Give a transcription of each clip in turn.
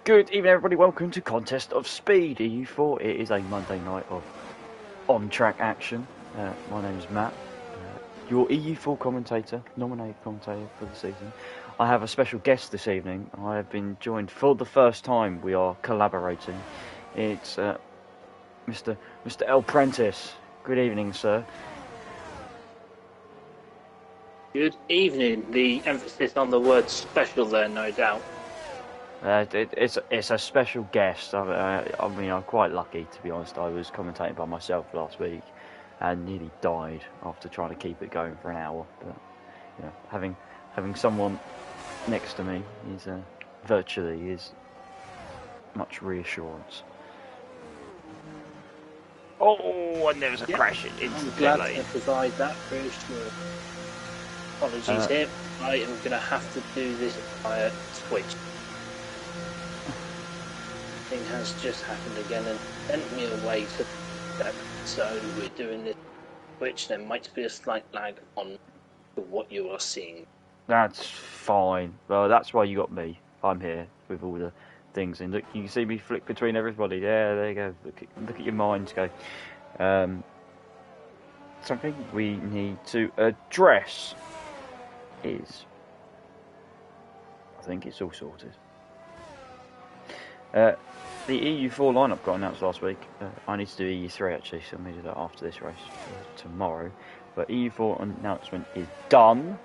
Good evening, everybody. Welcome to Contest of Speed EU4. It is a Monday night of on-track action. My name is Matt, your EU4 commentator, nominated commentator for the season. I have a special guest this evening. I have been joined for the first time. We are collaborating. It's Mr. L. Prentice. Good evening, sir. Good evening. The emphasis on the word special there, no doubt. It's a special guest. I mean, I'm quite lucky, to be honest. I was commentating by myself last week and nearly died after trying to keep it going for an hour. But you know, having someone next to me is virtually is much reassurance. Oh, and there was a crash into the pit lane. I'm glad to provide that reassurance. Apologies here. I am going to have to do this via Twitch. Thing has just happened again and sent me away to that. So we're doing this Twitch. There might be a slight lag on what you are seeing. That's fine. Well, that's why you got me. I'm here with all the things, and look, you can see me flick between everybody. Yeah, there you go. Look at your minds go. Something we need to address is, I think it's all sorted. The EU4 lineup got announced last week. I need to do EU3 actually, so I'm going to do that after this race tomorrow. But EU4 announcement is done.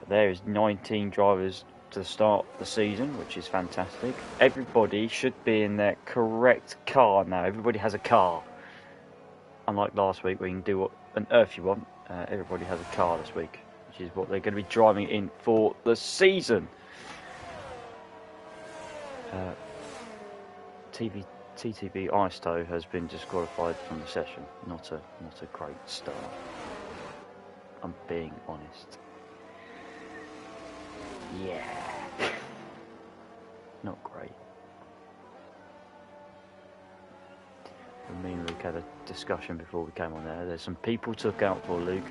There is 19 drivers to start the season, which is fantastic. Everybody should be in their correct car now. Everybody has a car. Unlike last week, where you can do what on earth you want. Everybody has a car this week, which is what they're going to be driving in for the season. TTB Isto has been disqualified from the session. Not a great start. I'm being honest. Yeah. Not great. Me and Luke had a discussion before we came on there. There's some people to look out for, Luke.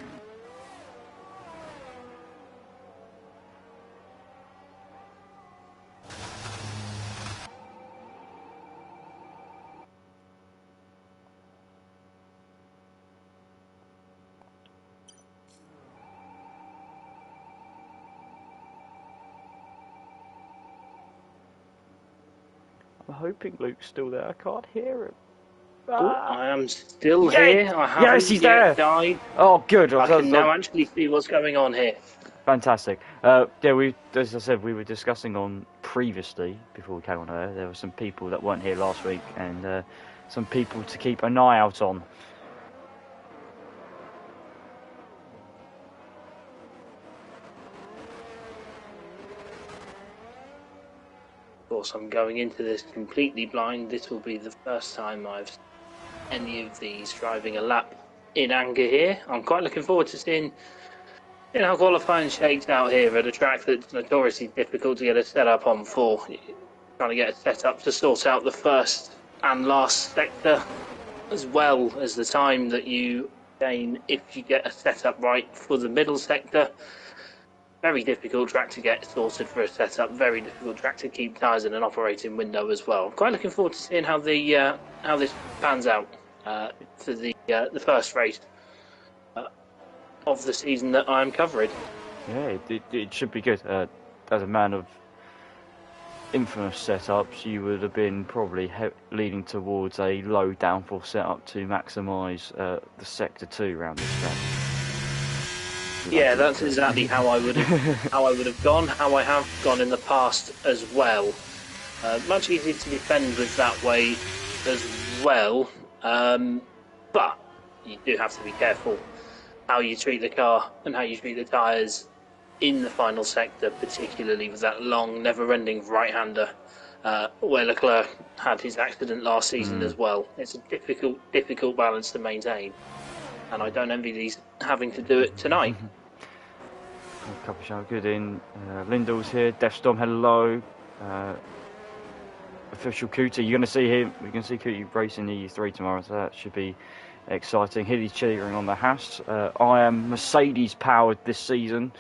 I'm hoping Luke's still there. I can't hear him. I am still here. I haven't he's there. died. Oh, good. I can now actually see what's going on here. Fantastic. As I said, we were discussing on previously before we came on air. There were some people that weren't here last week, and some people to keep an eye out on. Of course, I'm going into this completely blind. This will be the first time I've seen any of these driving a lap in anger here. I'm quite looking forward to seeing how qualifying shakes out here at a track that's notoriously difficult to get a setup on for. Trying to get a setup to sort out the first and last sector, as well as the time that you gain if you get a setup right for the middle sector. Very difficult track to get sorted for a setup. Very difficult track to keep tyres in an operating window as well. Quite looking forward to seeing how this pans out for the first race of the season that I'm covering. Yeah, it should be good. As a man of infamous setups, you would have been probably leaning towards a low downforce setup to maximise the sector 2 round this track. Yeah, that's exactly how I would have gone. How I have gone in the past as well. Much easier to defend with that way as well. But you do have to be careful how you treat the car and how you treat the tyres in the final sector, particularly with that long, never-ending right-hander where Leclerc had his accident last season as well. It's a difficult balance to maintain. And I don't envy these having to do it tonight. A couple show good in. Lindell's here. Deathstorm, hello. Official Cootie, you're going to see him. We can see Cootie racing EU3 tomorrow, so that should be exciting. Hilly's cheering on the Haas. I am Mercedes powered this season,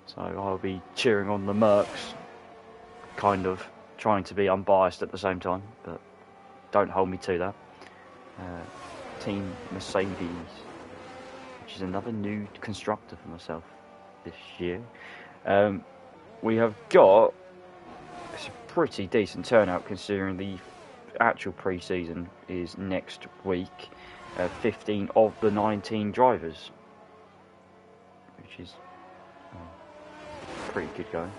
so I'll be cheering on the Mercs. kind of trying to be unbiased at the same time, but don't hold me to that. Team Mercedes, which is another new constructor for myself this year. We have got a pretty decent turnout considering the actual pre-season is next week. 15 of the 19 drivers, which is pretty good going.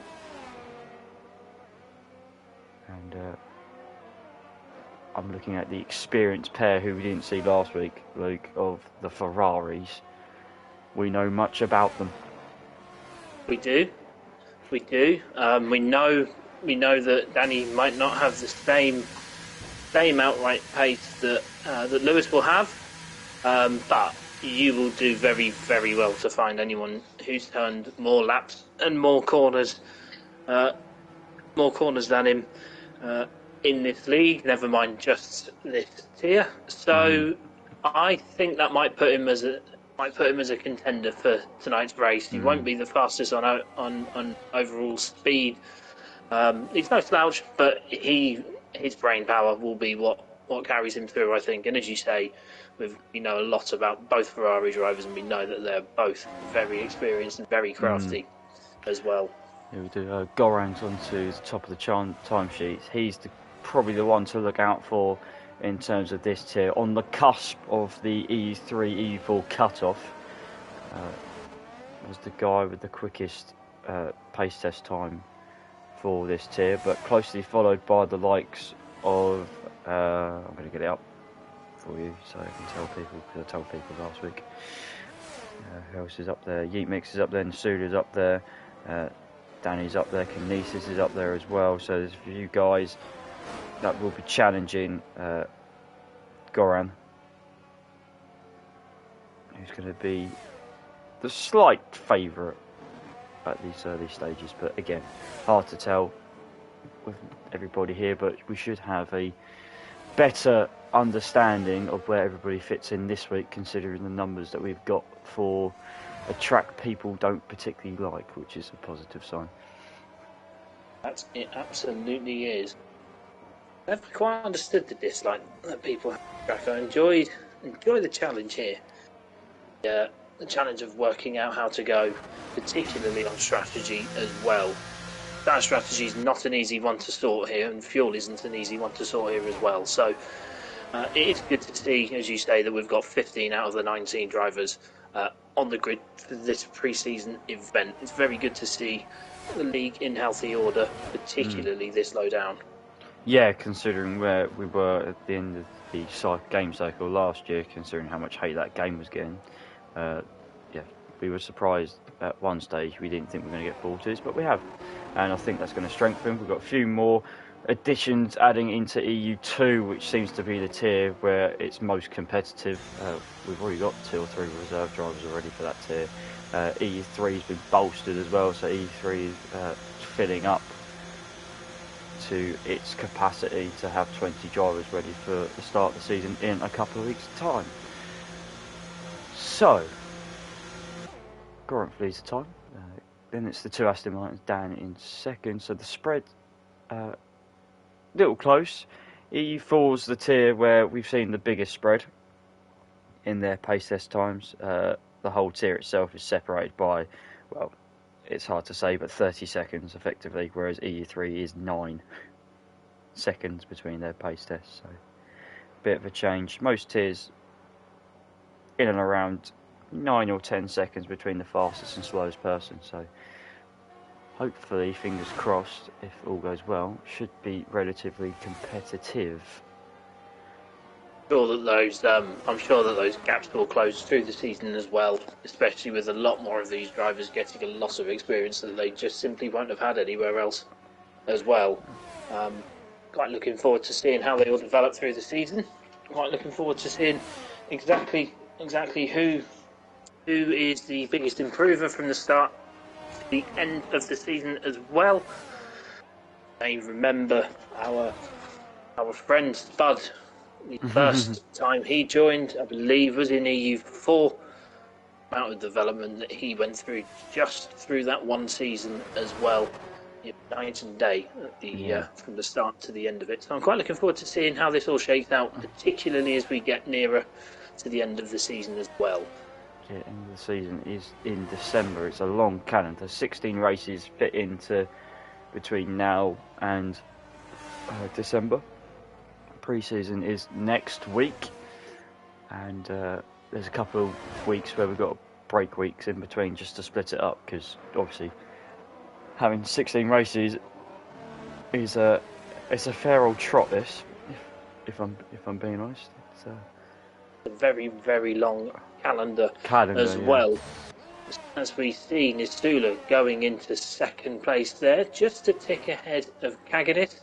And I'm looking at the experienced pair who we didn't see last week, Luke, of the Ferraris. We know much about them. We do. We know that Danny might not have the same outright pace that Lewis will have, but you will do very, very well to find anyone who's turned more laps and more corners than him in this league. Never mind just this tier. So I think that might put him as a contender for tonight's race. He won't be the fastest on overall speed. He's no slouch, but his brain power will be what carries him through, I think. And as you say, we know a lot about both Ferrari drivers, and we know that they're both very experienced and very crafty as well. Yeah, we do. Goran's onto the top of the timesheet. He's probably the one to look out for in terms of this tier. On the cusp of the E3, E4 cutoff, was the guy with the quickest pace test time for this tier, but closely followed by the likes of I'm going to get it up for you so I can tell people, because I told people last week. Who else is up there? Yeet Mix is up there, Nasuda's up there, Danny's up there, Kinesis is up there as well. So there's a few guys that will be challenging Goran, who's going to be the slight favourite at these early stages, but again, hard to tell with everybody here, but we should have a better understanding of where everybody fits in this week, considering the numbers that we've got for a track people don't particularly like, which is a positive sign. It absolutely is. I never quite understood the dislike that people have for track. I enjoy the challenge here. The challenge of working out how to go, particularly on strategy as well. That strategy is not an easy one to sort here, and fuel isn't an easy one to sort here as well. So it is good to see, as you say, that we've got 15 out of the 19 drivers on the grid for this pre-season event. It's very good to see the league in healthy order, particularly this low down. Yeah, considering where we were at the end of the game cycle last year, considering how much hate that game was getting. We were surprised at one stage. We didn't think we were going to get 40s, but we have, and I think that's going to strengthen. We've got a few more additions adding into EU2, which seems to be the tier where it's most competitive. We've already got 2 or 3 reserve drivers already for that tier. EU3 has been bolstered as well, so EU3 is filling up to its capacity to have 20 drivers ready for the start of the season in a couple of weeks' time. So, Goran flees the time. Then it's the 2 Aston Martins down in second. So the spread, little close. EU4's the tier where we've seen the biggest spread in their pace test times. The whole tier itself is separated by, well, it's hard to say, but 30 seconds effectively, whereas EU3 is 9 seconds between their pace tests. So, bit of a change. Most tiers in and around 9 or 10 seconds between the fastest and slowest person. So, hopefully, fingers crossed, if all goes well, should be relatively competitive. I'm sure that those gaps will close through the season as well, especially with a lot more of these drivers getting a lot of experience that they just simply won't have had anywhere else as well. Quite looking forward to seeing how they all develop through the season. Quite looking forward to seeing exactly who is the biggest improver from the start to the end of the season as well. I remember our friend Spud. The first time he joined, I believe, was in EU4. The amount of development that he went through just through that one season as well night and day at the from the start to the end of it. So I'm quite looking forward to seeing how this all shakes out, particularly as we get nearer to the end of the season as well. Yeah, end of the season is in December. It's a long calendar. 16 races fit into between now and December. Pre-season is next week, and there's a couple of weeks where we've got break weeks in between just to split it up, because obviously having 16 races is it's a fair old trot. This, if I'm being honest, it's a very, very long calendar as well. As we see Nisula going into second place there, just a tick ahead of Kaganit.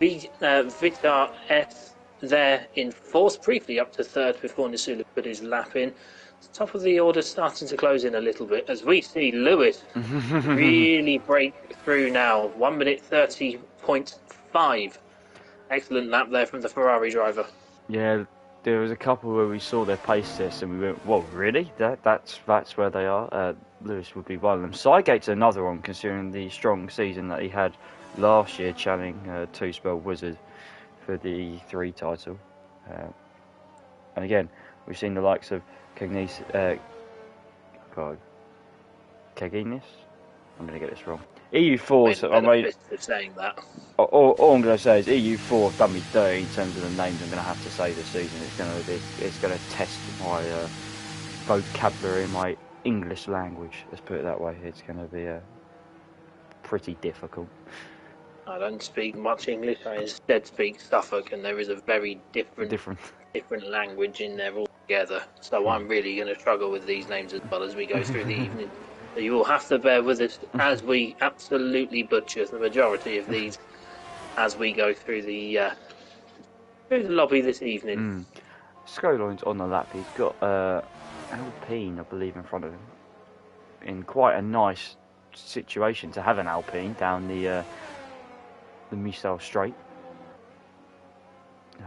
Vitar S there in fourth, briefly up to third before Nisula put his lap in. The top of the order starting to close in a little bit as we see Lewis really break through now. 1 minute 30.5. Excellent lap there from the Ferrari driver. Yeah, there was a couple where we saw their pace test and we went, "Well, really? That's where they are." Lewis would be one of them. Sidegate's another one, considering the strong season that he had last year, channeling two-spell Wizard for the 3 title. And again, we've seen the likes of Keginis. I'm going to get this wrong. EU4's. I made of saying that. All I'm going to say is EU4 have done me dirty in terms of the names I'm going to have to say this season. It's going to test my vocabulary, my English language. Let's put it that way. It's going to be pretty difficult. I don't speak much English. I instead speak Suffolk, and there is a very different language in there altogether. So I'm really going to struggle with these names as well as we go through the evening. So you will have to bear with us as we absolutely butcher the majority of these as we go through the lobby this evening. Scoline's on the lap. He's got Alpine, I believe, in front of him. In quite a nice situation to have an Alpine down the Mistel Straight.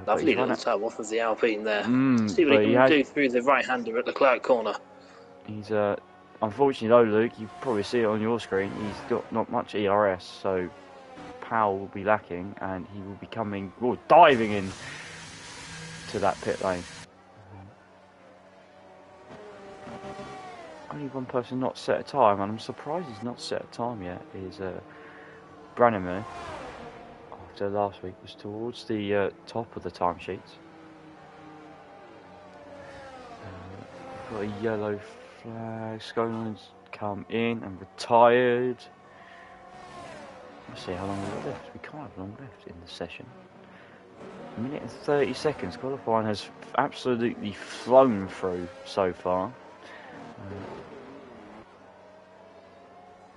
Lovely little toe off of the Alpine there. See what he can do through the right-hander at the Leclerc corner. He's unfortunately though, Luke, you probably see it on your screen, he's got not much ERS, so power will be lacking, and he will be diving in to that pit lane. Only one person not set a time, and I'm surprised he's not set a time yet, is Branimir. After last week was towards the top of the timesheets. Got a yellow flag. Scoline's come in and retired. Let's see how long we've got left. We can't have long left in the session. 1 minute and 30 seconds. Qualifying has absolutely flown through so far.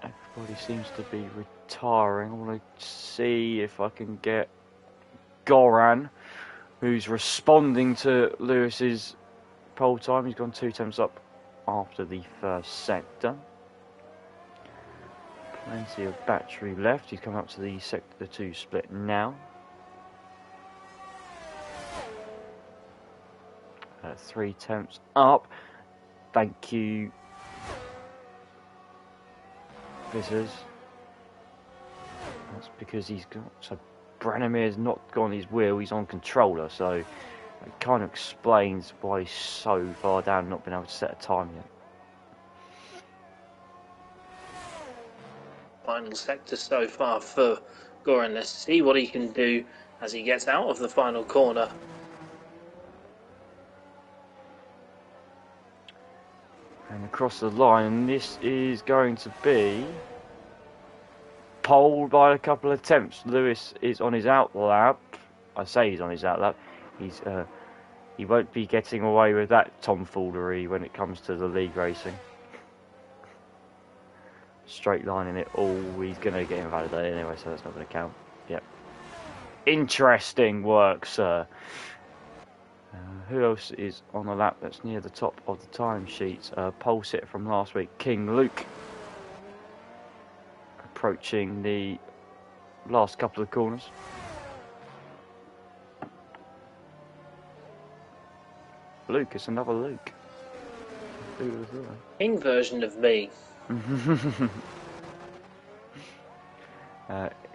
Everybody seems to be retiring. I want to see if I can get Goran, who's responding to Lewis's pole time. He's gone 2 attempts up after the first sector. Plenty of battery left. He's coming up to the sector 2 split now. 3 attempts up. Thank you, visitors. That's because he's got. So Branimir's not on his wheel, he's on controller, so it kind of explains why he's so far down and not been able to set a time yet. Final sector so far for Goran. Let's see what he can do as he gets out of the final corner. And across the line, this is going to be poled by a couple of attempts. Lewis is on his out lap. I say he's on his out lap. He won't be getting away with that tomfoolery when it comes to the league racing. Straight lining it all, he's going to get invalidated anyway, so that's not going to count. Yep. Interesting work, sir. Who else is on the lap that's near the top of the timesheets? Pole sitter from last week, King Luke. Approaching the last couple of corners. Luke, it's another Luke. King version of me.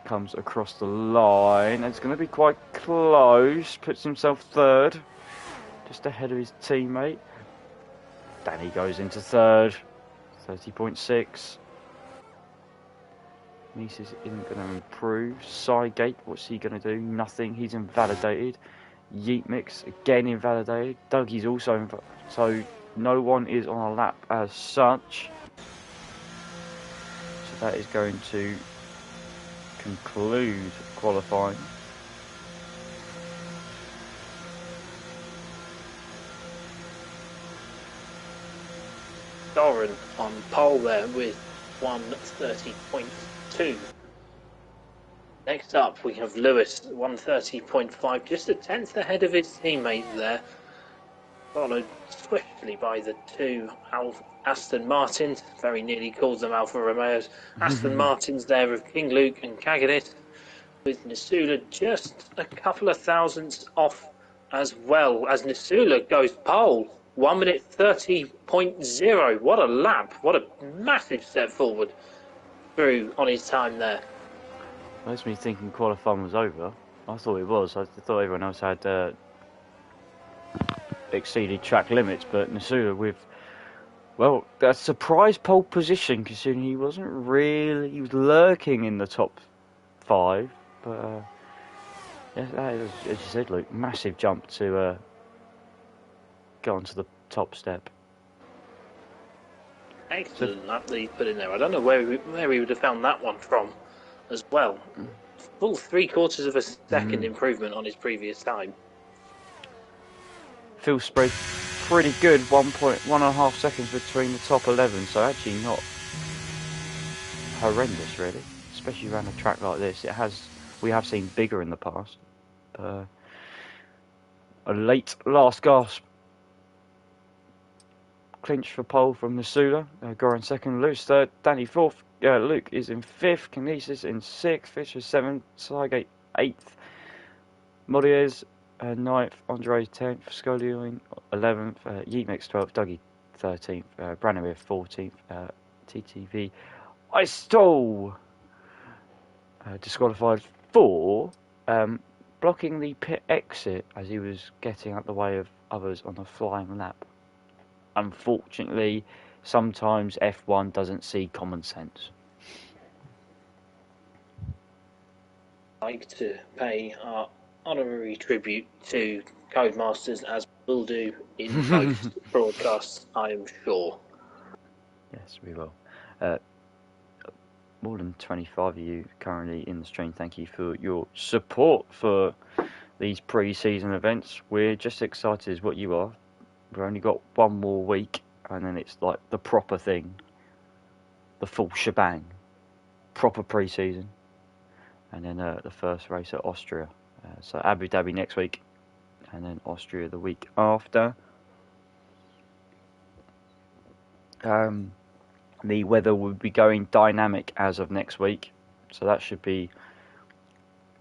Comes across the line. It's going to be quite close. Puts himself third, just ahead of his teammate. Danny goes into third, 30.6. Nices isn't going to improve. Sidegate, what's he going to do? Nothing. He's invalidated. Yeet Mix again invalidated. Dougie's also so no one is on a lap as such. So that is going to conclude qualifying. Doran on pole there with 130.2. Next up, we have Lewis, 130.5, just a tenth ahead of his teammate there. Followed swiftly by the two Aston Martins, very nearly called them Alfa Romeos. Aston Martins there of King Luke and Kaganis, with Nisula just a couple of thousandths off as well, as Nisula goes pole. 1 minute 30.0. What a lap. What a massive step forward through on his time there. Makes me thinking qualifying was over. I thought it was. I thought everyone else had exceeded track limits, but Nisula with, well, a surprise pole position considering he was lurking in the top 5, but yeah, that is, as you said, Luke, massive jump to go onto the top step. Excellent lap that he put in there. I don't know where he would have found that one from as well. Full 3/4 of a second improvement on his previous time. Field spread pretty good, 1.5 seconds between the top 11, so actually not horrendous really, especially around a track like this. We have seen bigger in the past. A late last gasp clinch for pole from Nisula. Goran second, Lewis third, Danny fourth, Luke is in fifth, Kinesis in sixth, Fisher seventh, Sygate eighth, Moriez 9th, Andre 10th, Scolio 11th, Yeetmix 12th, Dougie 13th, Branimir 14th, TTV Istol disqualified for blocking the pit exit as he was getting out the way of others on a flying lap. Unfortunately, sometimes F1 doesn't see common sense. I'd like to pay our honorary tribute to Codemasters, as we'll do in most broadcasts, I am sure. Yes, we will. More than 25 of you currently in the stream. Thank you for your support for these pre-season events. We're just excited as what you are. We've only got one more week, and then it's like the proper thing, the full shebang, proper pre-season, and then the first race at Austria. So Abu Dhabi next week, and then Austria the week after. The weather will be going dynamic as of next week, so that should be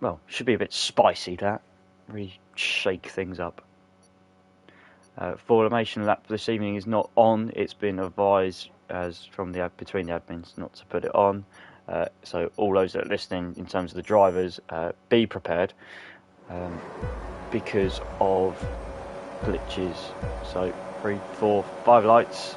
a bit spicy. That really shake things up. Formation lap this evening is not on. It's been advised as from between the admins not to put it on. So all those that are listening, in terms of the drivers, be prepared because of glitches. So 3, 4, 5 lights.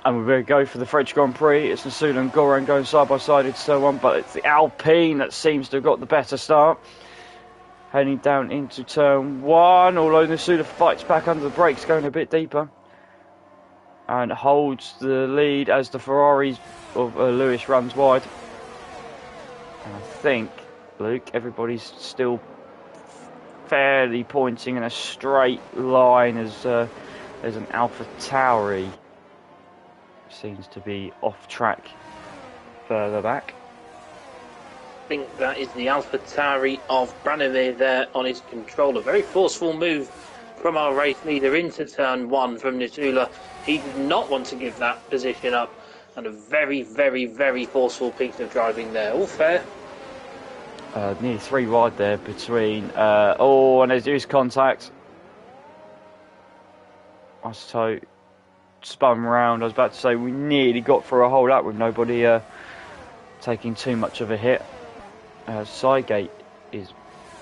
And we're going to go for the French Grand Prix. It's Nisula and Goran going side by side in so on, but it's the Alpine that seems to have got the better start. Heading down into turn 1, although Nisula fights back under the brakes, going a bit deeper. And holds the lead as the Ferraris of Lewis runs wide. And I think, Luke, everybody's still fairly pointing in a straight line as there's an Alpha Tauri. Seems to be off track further back. I think that is the Alpha Tauri of Branimir there on his controller. Very forceful move from our race leader into turn 1 from Nisula. He did not want to give that position up, and a very, very, very forceful piece of driving there. All fair. Nearly 3 wide there between. And there's contact. So spun round. I was about to say we nearly got through a whole lap with nobody taking too much of a hit. Sygate is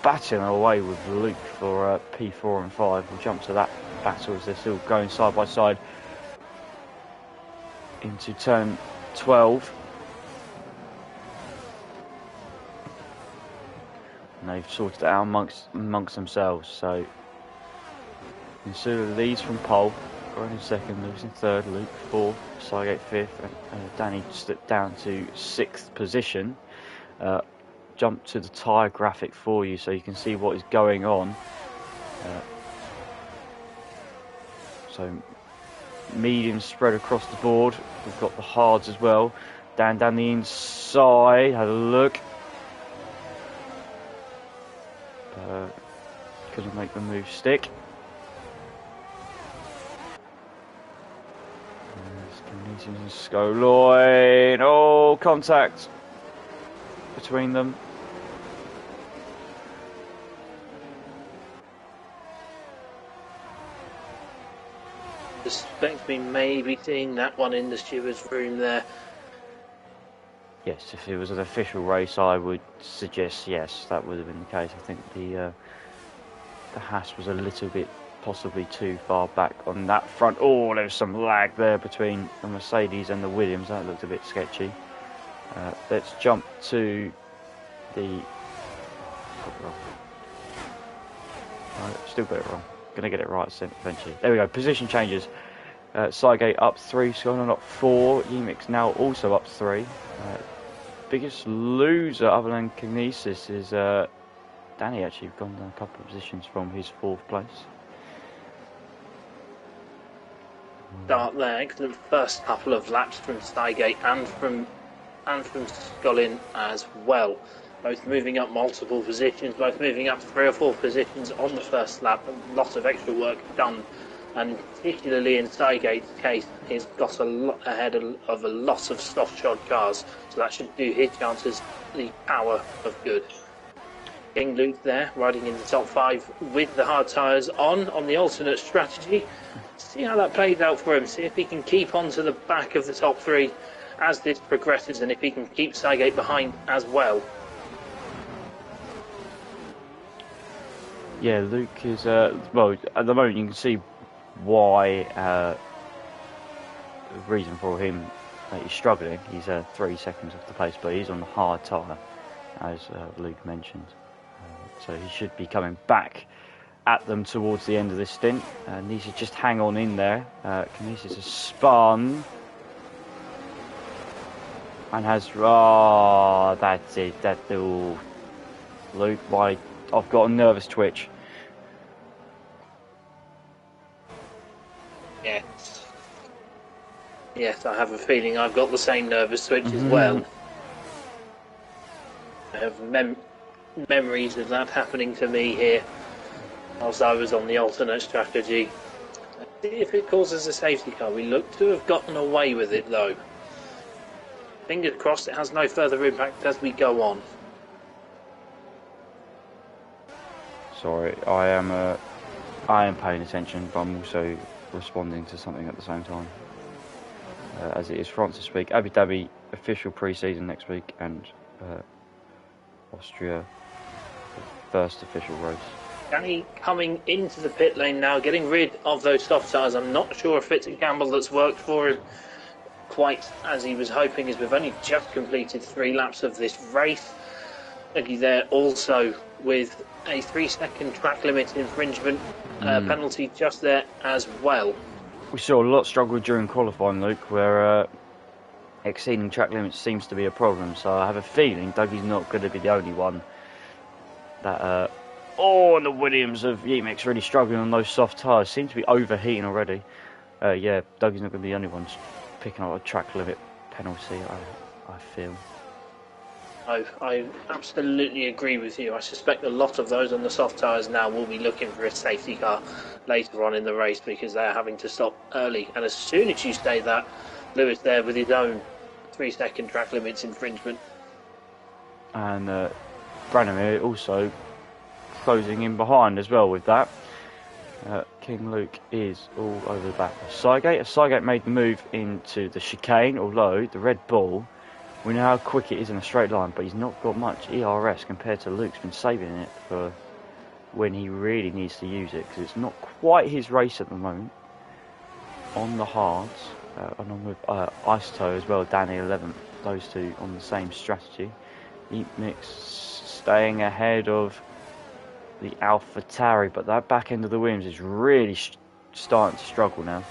battling away with Luke for P4 and 5. We'll jump to that battle as they're still going side by side into turn 12. And they've sorted it out amongst themselves. So Insula leads from pole, running second, Lewis in third, Luke fourth, Sygate fifth, and Danny slipped down to 6th position. Jump to the tyre graphic for you so you can see what is going on. So mediums spread across the board. We've got the hards as well. Dan down the inside, had a look. Couldn't make the move stick. And Skoloin. Oh, contact between them. Suspect we may be seeing that one in the steward's room there. Yes, if it was an official race, I would suggest yes, that would have been the case. I think the Haas was a little bit possibly too far back on that front. Oh, there was some lag there between the Mercedes and the Williams. That looked a bit sketchy. Let's jump to the... still got it wrong. Gonna get it right eventually. There we go. Position changes. Sygate up 3, Skyline up 4. Yemix now also up 3. Biggest loser other than Kinesis is Danny. Actually gone down a couple of positions from his 4th place. Start there, excellent first couple of laps from Sygate and from Scullin as well. Both moving up multiple positions, both moving up 3 or 4 positions on the first lap. A lot of extra work done, and particularly in Sygate's case, he's got a lot ahead of a lot of soft shod cars, so that should do his chances the power of good. King Luke there, riding in the top 5 with the hard tyres on the alternate strategy. See how that plays out for him, see if he can keep on to the back of the top 3 as this progresses, and if he can keep Sygate behind as well. Yeah, Luke is, well, at the moment you can see why, the reason for him he's struggling. He's 3 seconds off the pace, but he's on the hard tyre, as Luke mentioned. So he should be coming back at them towards the end of this stint. Needs to just hang on in there. Kinesis has spun. And has, that's it, all. Luke, I've got a nervous twitch. Yes, I have a feeling I've got the same nervous twitch as well. I have memories of that happening to me here whilst I was on the alternate strategy. Let's see if it causes a safety car. We look to have gotten away with it though. Fingers crossed it has no further impact as we go on. Sorry, I am paying attention, but I'm also responding to something at the same time. As it is France this week, Abu Dhabi official pre-season next week, and Austria first official race. Danny coming into the pit lane now, getting rid of those soft tyres. I'm not sure if it's a gamble that's worked for him quite as he was hoping, as we've only just completed 3 laps of this race. Looking there also with a 3-second track limit infringement penalty just there as well. We saw a lot struggle during qualifying, Luke, where exceeding track limits seems to be a problem. So I have a feeling Dougie's not going to be the only one that... and the Williams of Yemix really struggling on those soft tyres. Seem to be overheating already. Yeah, Dougie's not going to be the only one picking up a track limit penalty, I feel. I absolutely agree with you. I suspect a lot of those on the soft tyres now will be looking for a safety car later on in the race because they're having to stop early. And as soon as you say that, Lewis there with his own 3-second track limits infringement. And Branimir also closing in behind as well with that. King Luke is all over the back of Cygate. Cygate made the move into the chicane, although the red ball, we know how quick it is in a straight line, but he's not got much ERS compared to Luke's been saving it for when he really needs to use it, because it's not quite his race at the moment. On the hards, along with Isotope as well, Danny 11th, those two on the same strategy. Eat Mix staying ahead of the AlphaTauri, but that back end of the Williams is really starting to struggle now.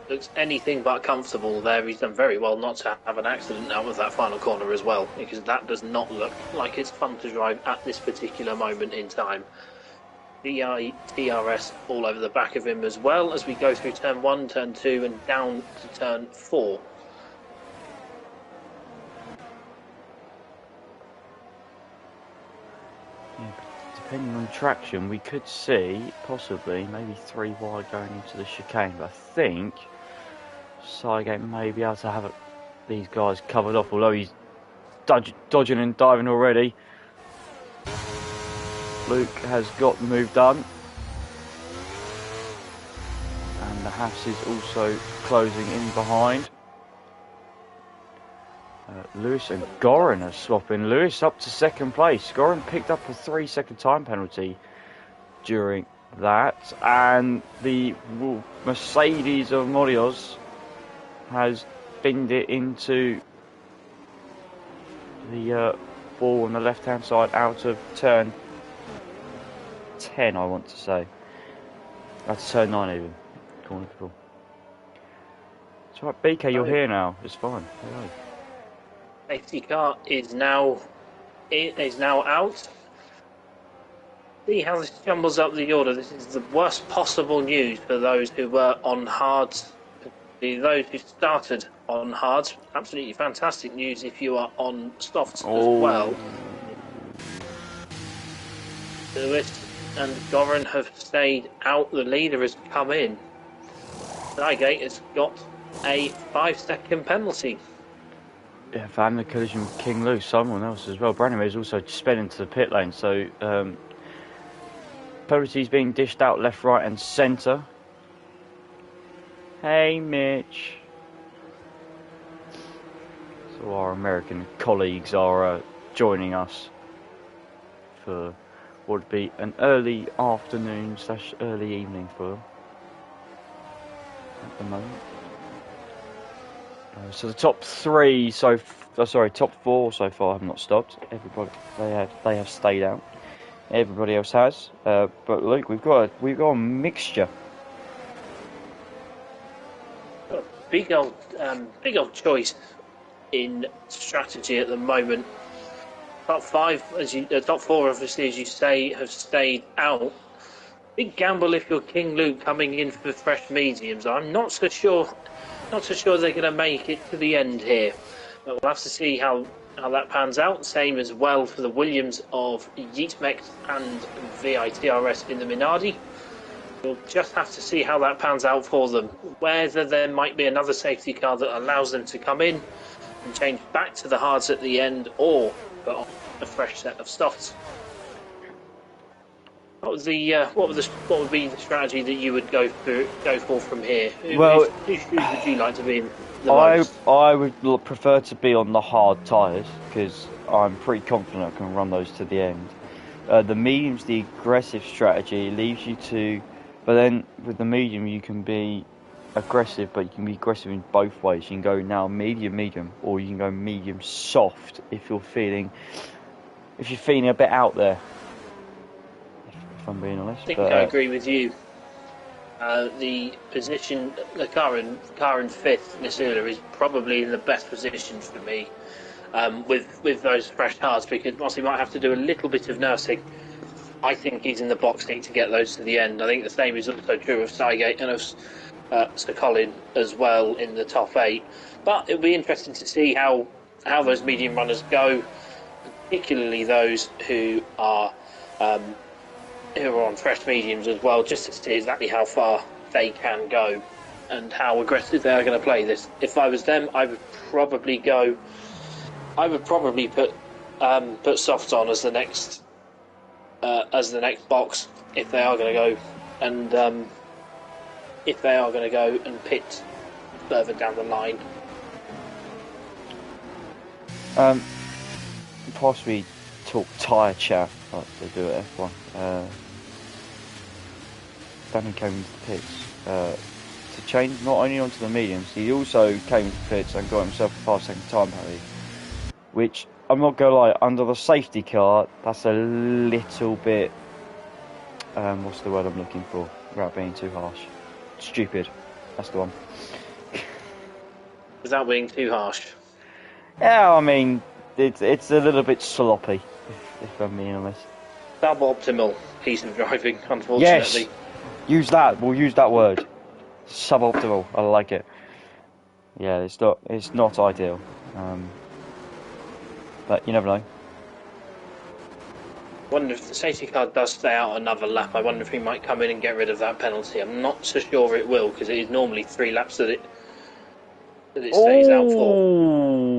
Looks anything but comfortable there. He's done very well not to have an accident out of that final corner as well, because that does not look like it's fun to drive at this particular moment in time. DRS all over the back of him as well as we go through turn 1, turn 2 and down to turn 4. Yeah, depending on traction, we could see possibly maybe 3 wide going into the chicane, but I think Cygate may be able to have these guys covered off, although he's dodging and diving already. Luke has got the move done, and the Haas is also closing in behind. Lewis and Gorin are swapping. Lewis up to second place. Gorin picked up a 3-second time penalty during that, and the Mercedes of Morios has binned it into the ball on the left hand side out of turn 10, I want to say. That's turn 9 even. Corner control. It's right, BK, you're here now. It's fine. Hello. Safety car is now out. See how this jumbles up the order. This is the worst possible news for those who were on hards. Those who started on hards. Absolutely fantastic news if you are on softs as well. Lewis and Gorin have stayed out. The leader has come in. Cygate has got a 5-second penalty. Yeah, for having the collision with King Luke, someone else as well. Branimir is also sped into the pit lane, so penalties being dished out left, right, and centre. Hey, Mitch. So our American colleagues are joining us for what would be an early afternoon / early evening for them at the moment. So the top 3 top 4 so far have not stopped. Everybody they have stayed out. Everybody else has. But look, we've got a mixture. Big old choice in strategy at the moment. Top 5, top 4, obviously, as you say, have stayed out. Big gamble if you're King Luke coming in for fresh mediums. I'm not so sure they're going to make it to the end here. But we'll have to see how that pans out. Same as well for the Williams of Yeatmex and VITRS in the Minardi. We'll just have to see how that pans out for them. Whether there might be another safety car that allows them to come in and change back to the hards at the end, or put on a fresh set of softs. What would be the strategy that you would go for from here? Whose shoes would you like to be in the most? I would prefer to be on the hard tyres, because I'm pretty confident I can run those to the end. The medium's the aggressive strategy. It leaves you to, but then with the medium you can be aggressive, but you can be aggressive in both ways. You can go now medium, or you can go medium soft if you're feeling a bit out there. If I'm being honest. I think I agree with you. The position, the car in 5th, Nisula, is probably in the best position for me with those fresh hards, because whilst he might have to do a little bit of nursing, I think he's in the box seat to get those to the end. I think the same is also true of Cygate and of Sir Colin as well in the top 8. But it'll be interesting to see how those medium runners go, particularly those who are on fresh mediums as well, just to see exactly how far they can go and how aggressive they are going to play this. If I was them, I would probably put softs on as the next as the next box if they are going to go and pit further down the line. Possibly talk tyre chat like they do at F1. Danny came into the pits to change not only onto the mediums, he also came into the pits and got himself a 5-second time penalty, which I'm not gonna lie, under the safety car, that's a little bit what's the word I'm looking for without being too harsh? Stupid. That's the one. Without being too harsh. Yeah, I mean, it's a little bit sloppy, if I'm being honest. Suboptimal piece of driving, unfortunately. Yes! Use that. We'll use that word. Suboptimal. I like it. Yeah, it's not ideal. But you never know. I wonder if the safety car does stay out another lap. I wonder if he might come in and get rid of that penalty. I'm not so sure it will, because it is normally 3 laps that it stays out for.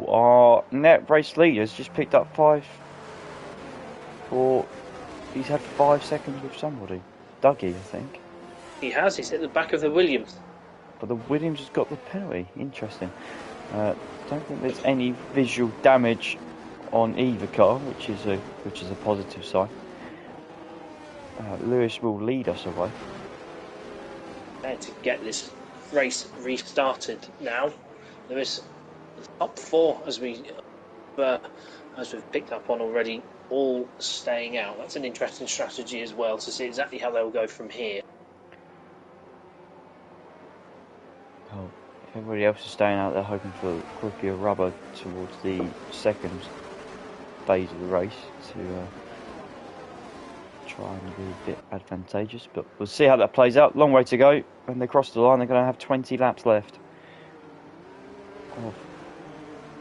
Our net race leader's just picked up 5 for. He's had 5 seconds with somebody. Dougie, I think. He has. He's at the back of the Williams. But the Williams has got the penalty. Interesting. Don't think there's any visual damage on either car, which is a positive sign. Lewis will lead us away. There to get this race restarted now. Lewis, top 4 as we've picked up on already, all staying out. That's an interesting strategy as well to see exactly how they'll go from here. Oh, if everybody else is staying out, they're hoping for grippier rubber towards the second phase of the race to try and be a bit advantageous, but we'll see how that plays out. Long way to go. When they cross the line, they're going to have 20 laps left of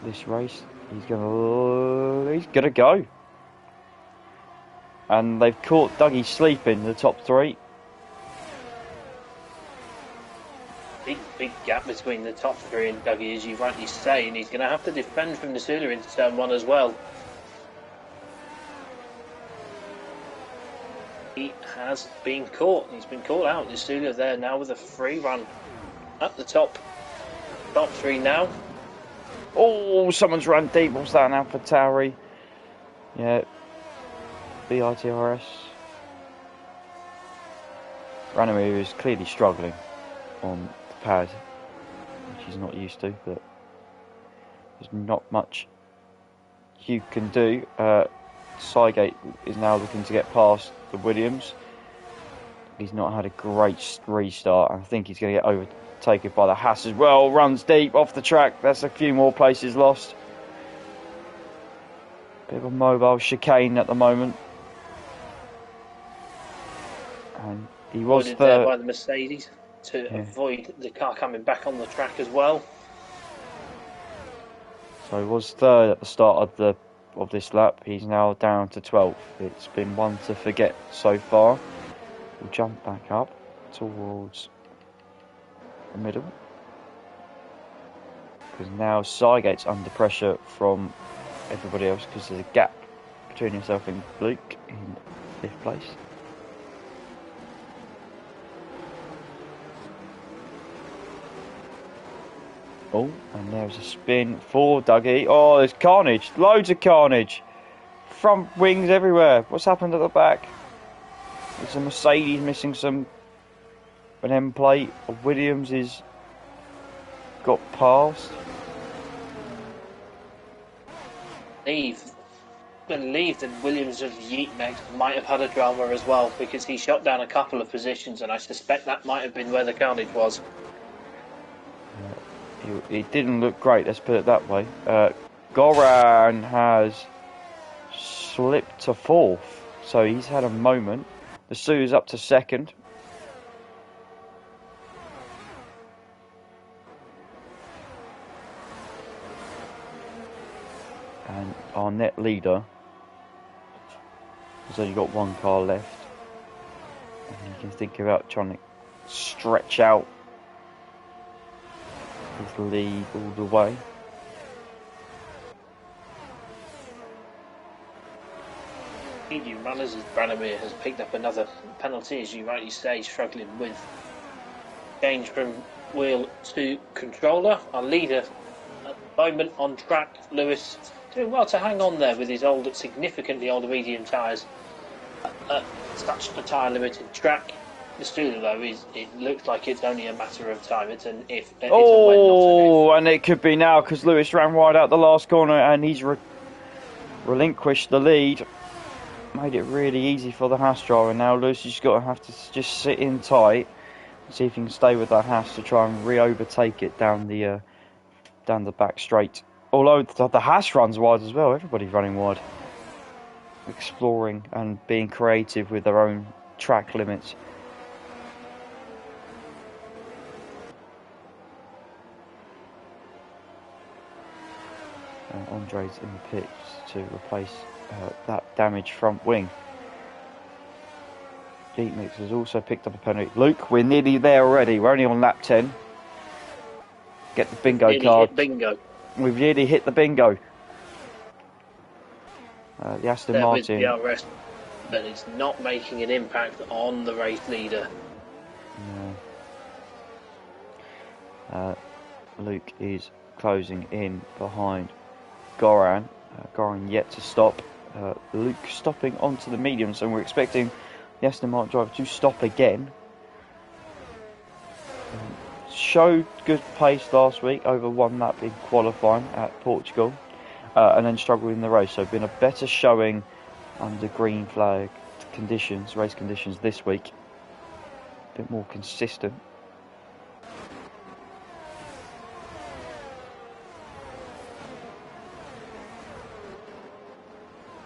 this race. He's gonna go, and they've caught Dougie sleeping in the top 3. Big gap between the top 3 and Dougie, as you rightly say, and he's going to have to defend from Nasula into turn 1 as well. He has been caught. He's been caught out. Nasula there now with a free run at the top. Top 3 now. Oh, someone's run deep. What's that now for Tauri? Yeah, BITRS. Ranamir is clearly struggling on the pad, which he's not used to, but there's not much you can do. Sygate is now looking to get past the Williams. He's not had a great restart. I think he's going to get overtaken by the Haas as well. Runs deep off the track. That's a few more places lost. Bit of a mobile chicane at the moment. And he was third third by the Mercedes to avoid the car coming back on the track as well. So he was third at the start of this lap. He's now down to 12th. It's been one to forget so far. We'll jump back up towards the middle, because now Sygate's under pressure from everybody else, because there's a gap between himself and Luke in 5th place. Oh, and there's a spin for Dougie. Oh, there's carnage. Loads of carnage. Front wings everywhere. What's happened at the back? There's a Mercedes missing an end plate. A Williams is got past. I believe that Williams of Yeatnext might have had a drama as well, because he shot down a couple of positions, and I suspect that might have been where the carnage was. It didn't look great, let's put it that way. Goran has slipped to 4th, so he's had a moment. The Su's up to 2nd. And our net leader has only got 1 car left. And you can think about trying to stretch out his lead all the way. medium runners as Branimir has picked up another penalty, as you rightly say, struggling with change from wheel to controller. Our leader at the moment on track, Lewis, doing well to hang on there with his significantly older medium tyres at such a tyre limited track. The Studer though it looks like it's only a matter of time. It's an if. It's a when, and it could be now because Lewis ran wide out the last corner and he's relinquished the lead. Made it really easy for the Haas driver. Now Lewis has got to have to just sit in tight, see if he can stay with that Haas to try and re-overtake it down the back straight. Although the Haas runs wide as well. Everybody's running wide, exploring and being creative with their own track limits. Andre's in the pits to replace that damaged front wing. Deep Mix has also picked up a penalty. Luke, we're nearly there already. We're only on lap 10. Get the bingo card. Hit bingo. We've nearly hit the bingo. The Aston Martin. With the DRS, but it's not making an impact on the race leader. No. Luke is closing in behind Goran. Goran yet to stop. Luke stopping onto the mediums, and we're expecting the Aston Martin driver to stop again. Showed good pace last week, over one lap in qualifying at Portugal, and then struggled in the race. So been a better showing under green flag conditions, race conditions this week. A bit more consistent.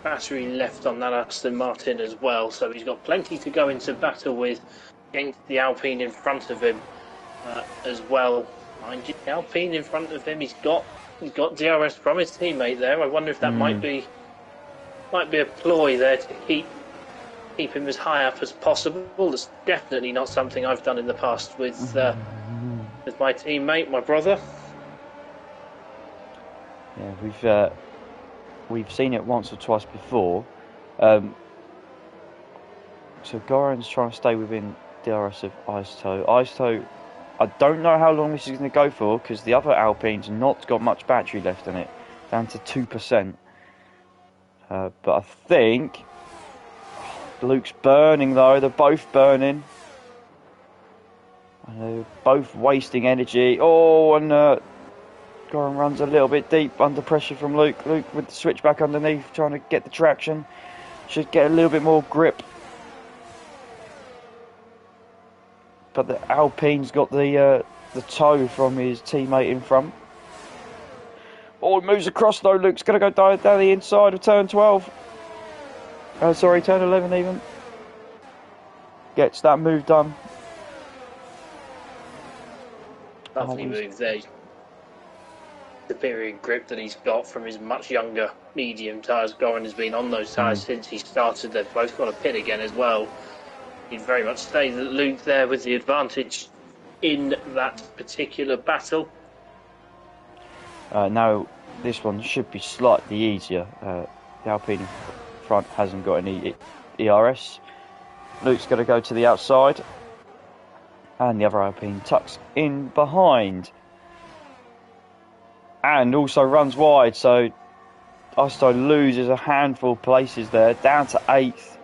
Battery left on that Aston Martin as well, so he's got plenty to go into battle with against the Alpine in front of him as well. Mind you, the Alpine in front of him, he's got DRS from his teammate there. I wonder if that might be a ploy there to keep him as high up as possible. That's definitely not something I've done in the past with my teammate, my brother. Yeah, we've seen it once or twice before. So Goran's trying to stay within DRS of Iceto. Iceto, I don't know how long this is going to go for because the other Alpine's not got much battery left in it, down to 2%. But I think Luke's burning though. They're both burning. And they're both wasting energy. And Goran runs a little bit deep under pressure from Luke. Luke with the switchback underneath, trying to get the traction. Should get a little bit more grip. But the Alpine's got the toe from his teammate in front. It moves across though. Luke's going to go down the inside of turn 12. Turn 11 even. Gets that move done. Lovely move there. Superior grip that he's got from his much younger medium tyres. Goran has been on those tyres since he started. They've both got a pit again as well. He'd very much say that Luke there with the advantage in that particular battle. Now this one should be slightly easier. The Alpine in front hasn't got any ERS. Luke's got to go to the outside, and the other Alpine tucks in behind. And also runs wide, so Iceto loses a handful of places there, down to 8th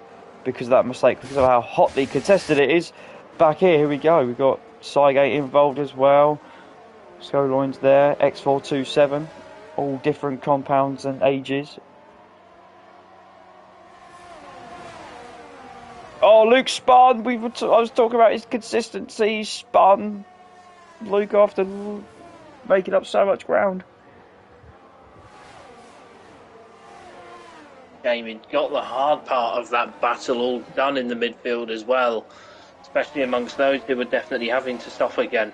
because of that mistake, because of how hotly contested it is. Back here we go, we've got Cygate involved as well, Scoloin's there, X427, all different compounds and ages. Luke spun, I was talking about his consistency, he spun. Luke after making up so much ground. Jamie got the hard part of that battle all done in the midfield as well, especially amongst those who were definitely having to stop again.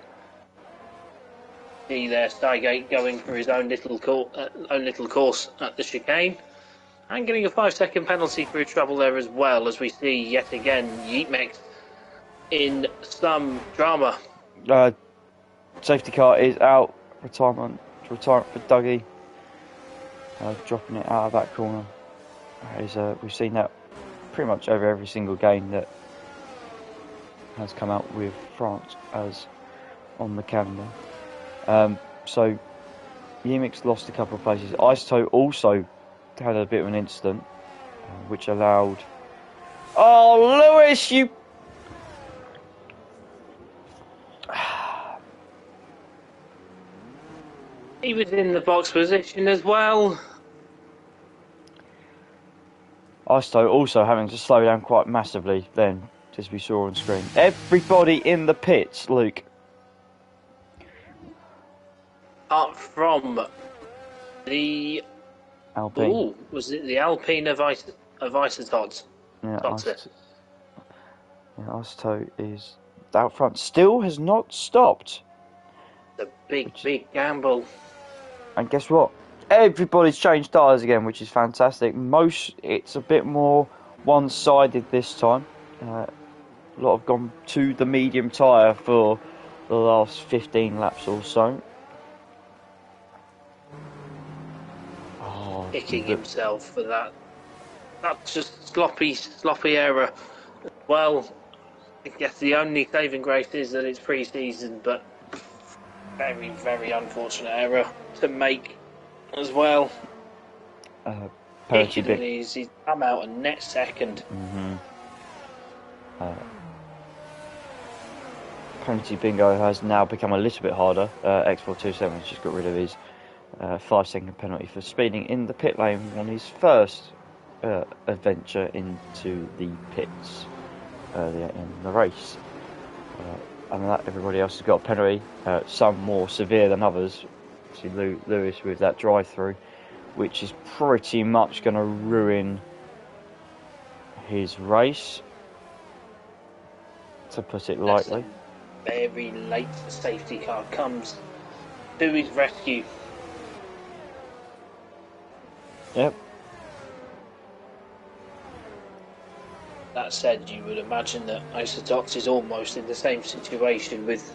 See there, Stygate going for his own little course at the chicane, and getting a 5-second penalty for trouble there as well, as we see yet again Yeetmex in some drama. Safety car is out. Retirement for Dougie. Dropping it out of that corner. We've seen that pretty much over every single game that has come out with France as on the calendar. So Yemix lost a couple of places. Isotope also had a bit of an incident, which allowed... Oh, Lewis, you... He was in the box position as well. Isotope also having to slow down quite massively then, as we saw on screen. Everybody in the pits, Luke. Up from the Alpine. Ooh, was it the Alpine of Isotots? Yeah, Isotope is out front. Still has not stopped. The big gamble. And guess what? Everybody's changed tyres again, which is fantastic. It's a bit more one-sided this time. A lot have gone to the medium tyre for the last 15 laps or so. Kicking himself for that. That's just sloppy error. Well, I guess the only saving grace is that it's pre-season, but very, very unfortunate error to make as well. He's come out a net second. Penalty bingo has now become a little bit harder. X427 has just got rid of his 5-second penalty for speeding in the pit lane on his first adventure into the pits earlier in the race. And that everybody else has got a penalty, some more severe than others. See Lewis with that drive-through, which is pretty much going to ruin his race, to put it lightly. Very late safety car comes to his rescue. Yep. That said, you would imagine that Isotox is almost in the same situation with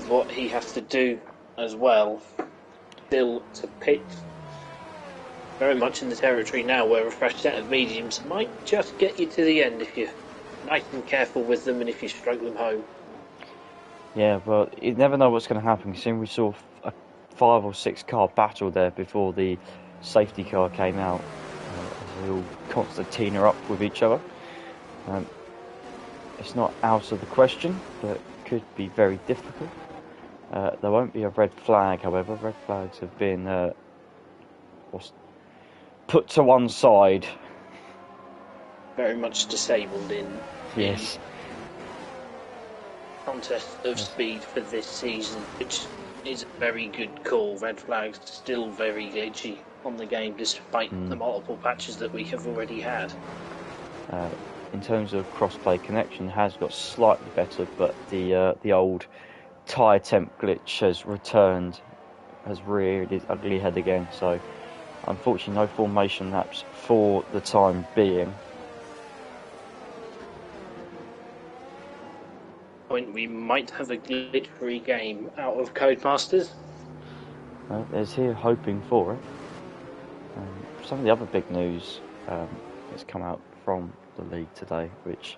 what he has to do as well. Still to pit. Very much in the territory now where a fresh set of mediums might just get you to the end if you're nice and careful with them and if you stroke them home. Yeah, well, you never know what's going to happen. We saw a 5 or 6 car battle there before the safety car came out. They all concertina up with each other. It's not out of the question, but could be very difficult. There won't be a red flag, however. Red flags have been put to one side. Very much disabled in contest of speed for this season, which is a very good call. Red flags still very glitchy on the game, despite the multiple patches that we have already had. In terms of cross-play connection, has got slightly better, but the old tyre temp glitch has returned, has reared its ugly head again. So, unfortunately, no formation laps for the time being. We might have a glitch-free game out of Codemasters. There's here hoping for it. Some of the other big news has come out from the league today, which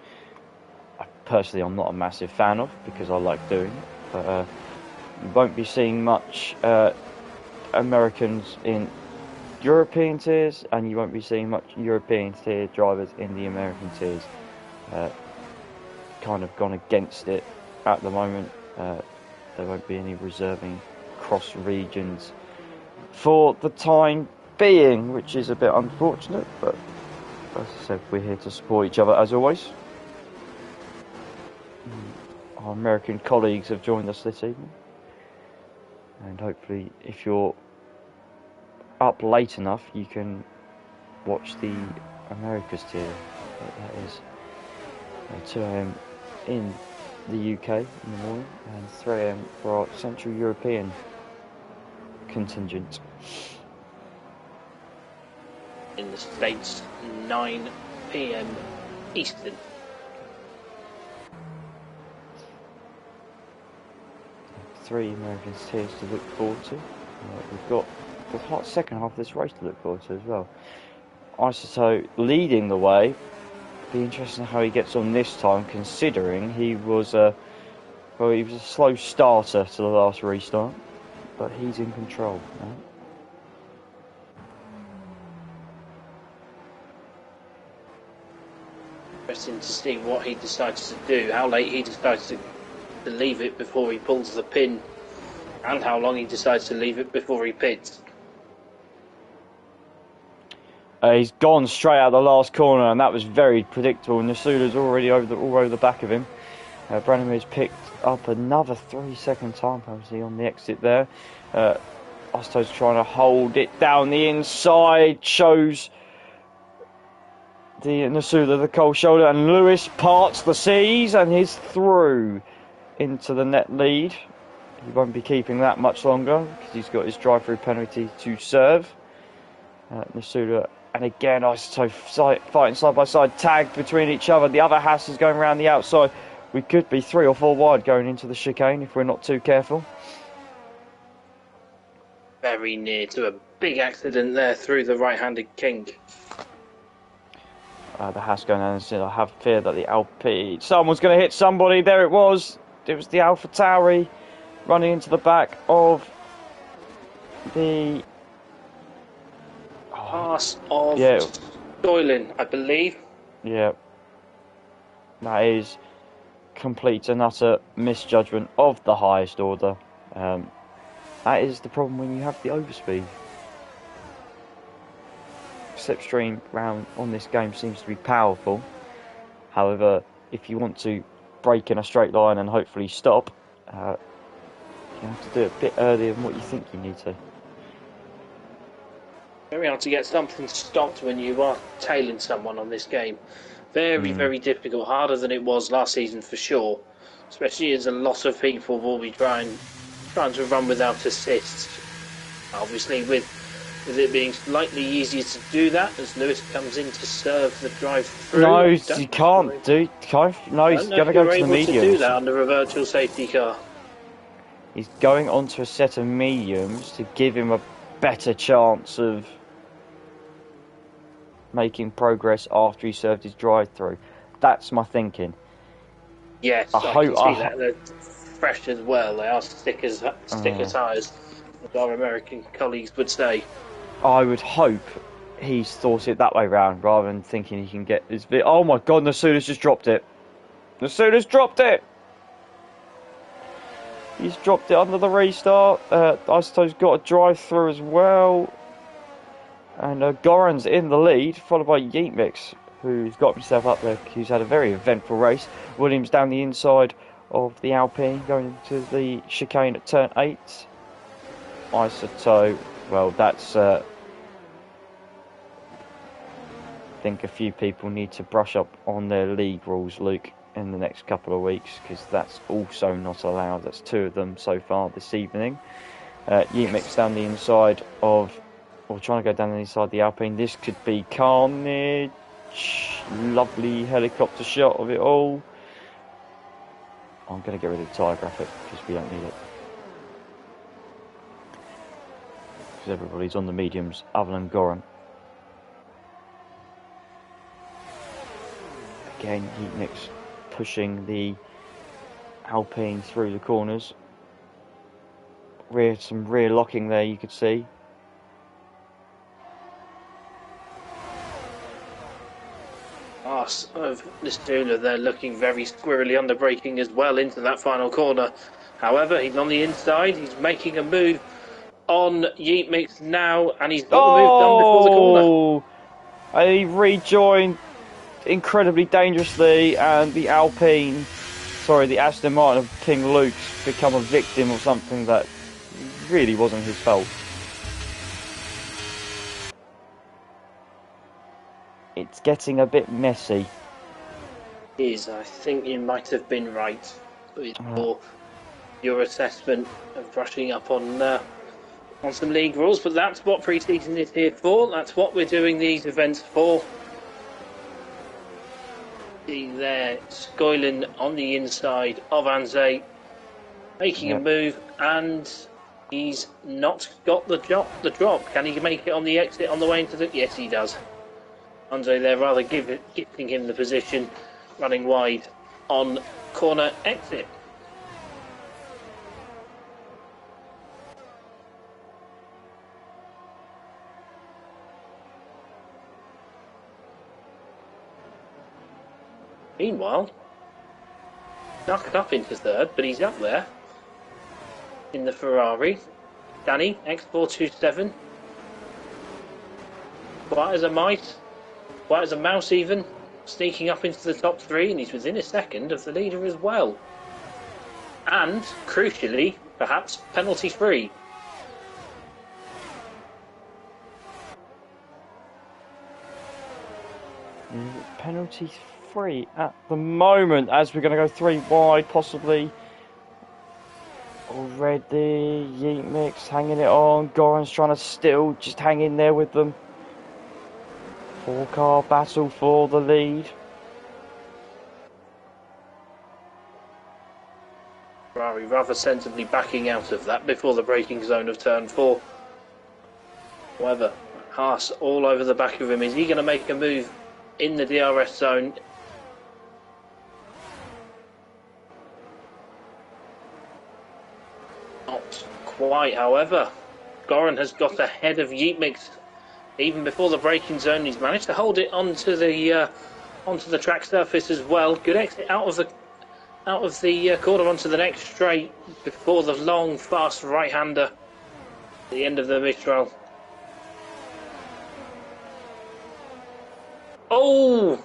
I'm not a massive fan of because I like doing it. But you won't be seeing much Americans in European tiers, and you won't be seeing much European tier drivers in the American tiers. Kind of gone against it at the moment. There won't be any reserving cross regions for the time being, which is a bit unfortunate, but as I said, we're here to support each other as always. Our American colleagues have joined us this evening, and hopefully if you're up late enough you can watch the Americas tier. That is 2 AM in the UK in the morning and 3 AM for our Central European contingent. In the States, 9 PM Eastern. Three American tiers to look forward to. We've got the second half of this race to look forward to as well. Isotope leading the way Be interesting how he gets on this time, considering he was a slow starter to the last restart, but he's in control now. Interesting to see what he decides to do, how late he decides to leave it before he pulls the pin, and how long he decides to leave it before he pits. He's gone straight out the last corner, and that was very predictable. Nasula's already all over the back of him. Branimir's picked up another 3-second time penalty on the exit there. Osto's trying to hold it down the inside, shows the Nasula the cold shoulder, and Lewis parts the seas and he's through into the net lead. He won't be keeping that much longer because he's got his drive-through penalty to serve. Nasula and again Osto fighting side by side, tagged between each other. The other Haas is going around the outside. We could be 3 or 4 wide going into the chicane if we're not too careful. Very near to a big accident there through the right-handed kink. The Haas going down and said, I have fear that the Alpine... Someone's going to hit somebody. There it was. It was the Alpha Tauri running into the back of the... Pass of Stoylin, I believe. Yeah. That is complete and utter misjudgment of the highest order. That is the problem when you have the overspeed. Slipstream round on this game seems to be powerful. However, if you want to brake in a straight line and hopefully stop, you have to do it a bit earlier than what you think you need to. Very hard to get something stopped when you are tailing someone on this game. Very, very difficult. Harder than it was last season for sure. Especially as a lot of people will be trying to run without assists. Obviously, with it being slightly easier to do that as Lewis comes in to serve the drive through. No, you can't do. No, he's got to go to the mediums. To do that under a virtual safety car. He's going onto a set of mediums to give him a better chance of making progress after he served his drive-through. That's my thinking. Yes, I can see that. They're fresh as well. They are sticker tyres, as our American colleagues would say. I would hope he's thought it that way round rather than thinking he can get his bit. Oh my God, Nasula's just dropped it. Nasula's dropped it. He's dropped it under the restart. Isoto's got a drive-through as well. And Goran's in the lead, followed by Yeatmix, who's got himself up there, who's had a very eventful race. Williams down the inside of the Alpine, going into the chicane at turn 8. Isoto, well, that's... I think a few people need to brush up on their league rules, Luke, in the next couple of weeks, because that's also not allowed. That's 2 of them so far this evening. Yeatmix down the inside of... Or trying to go down the inside of the Alpine. This could be carnage. Lovely helicopter shot of it all. I'm going to get rid of the tyre graphic because we don't need it. Because everybody's on the mediums other than Goran. Again, Yeatmix pushing the Alpine through the corners. Some rear locking there, you could see. Of this Dula, they're looking very squirrely under braking as well into that final corner. However, he's on the inside, he's making a move on Yeatmix now, and he's got the move done before the corner. He rejoined incredibly dangerously, and the Aston Martin of King Luke's become a victim of something that really wasn't his fault. It's getting a bit messy. I think you might have been right with your assessment of brushing up on some league rules, but that's what pre-season is here for. That's what we're doing these events for. See there, Stoylin on the inside of Anze, making a move, and he's not got the drop. Can he make it on the exit on the way into the... Yes, he does. Andre there rather gifting him the position, running wide on corner exit. Meanwhile, knocked up into third, but he's up there in the Ferrari. Danny, X427. Quiet as a mice, quiet as a mouse even, sneaking up into the top three, and he's within a second of the leader as well. And, crucially, perhaps penalty free. Penalty free at the moment, as we're going to go 3 wide, possibly. Already, Yeet Mix hanging it on. Goran's trying to still just hang in there with them. 4-car battle for the lead. Ferrari rather sensibly backing out of that before the braking zone of turn 4. However, Haas all over the back of him. Is he going to make a move in the DRS zone? Not quite, however. Goran has got ahead of Yeet Mix even before the braking zone. He's managed to hold it onto the track surface as well. Good exit out of the corner onto the next straight before the long, fast right-hander at the end of the Mistral. Oh!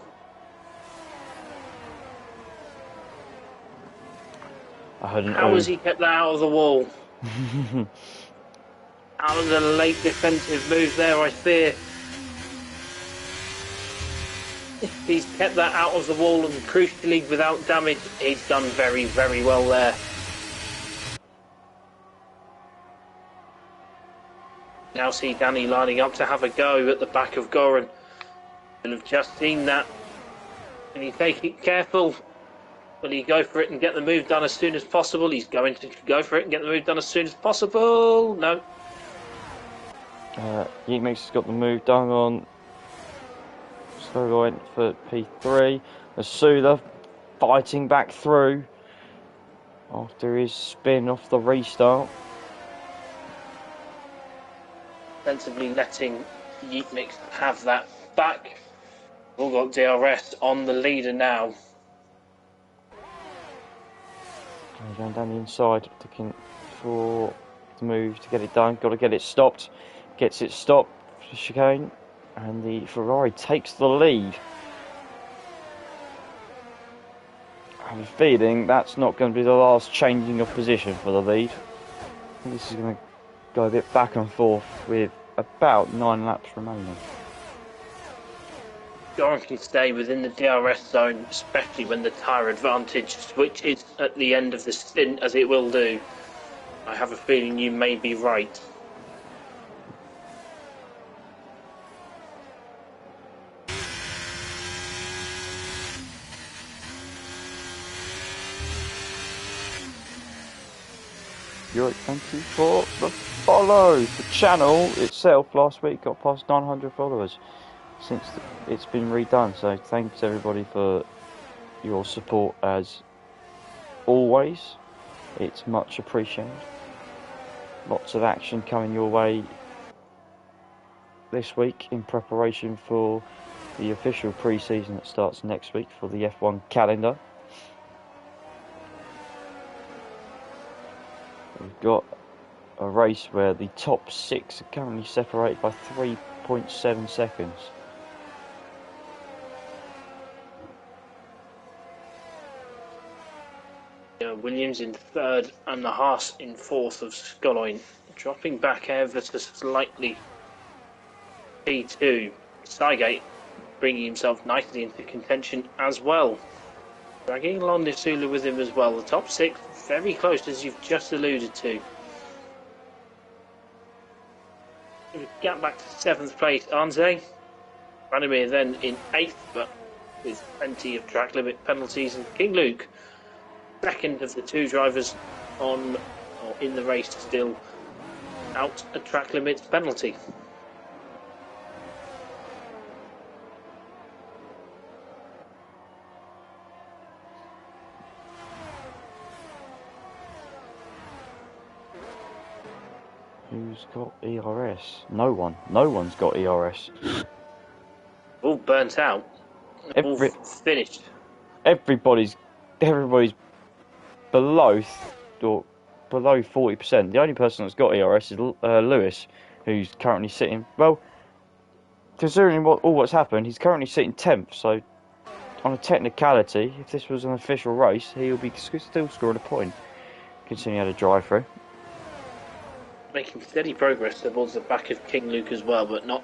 How has he kept that out of the wall? Out of the late defensive move there, I fear. If he's kept that out of the wall and crucially without damage, he's done very, very well there. Now see Danny lining up to have a go at the back of Goran. You'll have just seen that. Can he take it careful? Will he go for it and get the move done as soon as possible? He's going to go for it and get the move done as soon as possible. No. Yeet Mix has got the move done on slow line for P3. Masuda fighting back through after his spin off the restart. Sensibly letting Yeet Mix have that back. We've all got DRS on the leader now. Going down the inside, looking for the move to get it done. Got to get it stopped. Gets it stopped for chicane, and the Ferrari takes the lead. I have a feeling that's not going to be the last changing of position for the lead. I think this is going to go a bit back and forth with about 9 laps remaining. Goran can stay within the DRS zone, especially when the tyre advantage switches at the end of the stint, as it will do. I have a feeling you may be right. Thank you for the follow. The channel itself last week got past 900 followers since it's been redone. So thanks everybody for your support as always. It's much appreciated. Lots of action coming your way this week in preparation for the official pre-season that starts next week for the F1 calendar. We've got a race where the top 6 are currently separated by 3.7 seconds. Williams in third and the Haas in fourth of Scotland, dropping back ever so slightly. P2, Sygate bringing himself nicely into contention as well. Dragging along Nisula with him as well. The top 6 very close, as you've just alluded to. Gap back to 7th place, Anze. Branimir then in 8th, but with plenty of track limit penalties. And King Luke, second of the 2 drivers on or in the race, still out a track limits penalty. Who's got ERS? No one. No one's got ERS. All burnt out. All finished. Everybody's below or below 40%. The only person that's got ERS is Lewis, who's currently sitting. Well, considering what's happened, he's currently sitting 10th. So, on a technicality, if this was an official race, he'll be still scoring a point, considering he had a drive-through. Making steady progress towards the back of King Luke as well, but not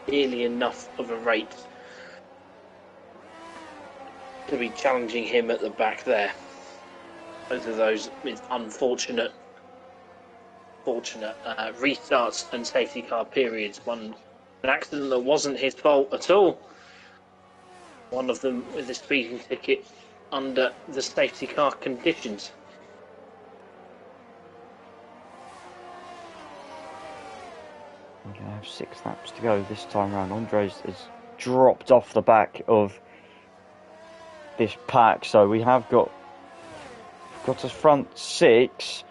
nearly enough of a rate to be challenging him at the back there. Both of those with unfortunate restarts and safety car periods. One, an accident that wasn't his fault at all. One of them with a speeding ticket under the safety car conditions. We're going to have 6 laps to go this time round. Andres has dropped off the back of this pack, so we have got a front 6.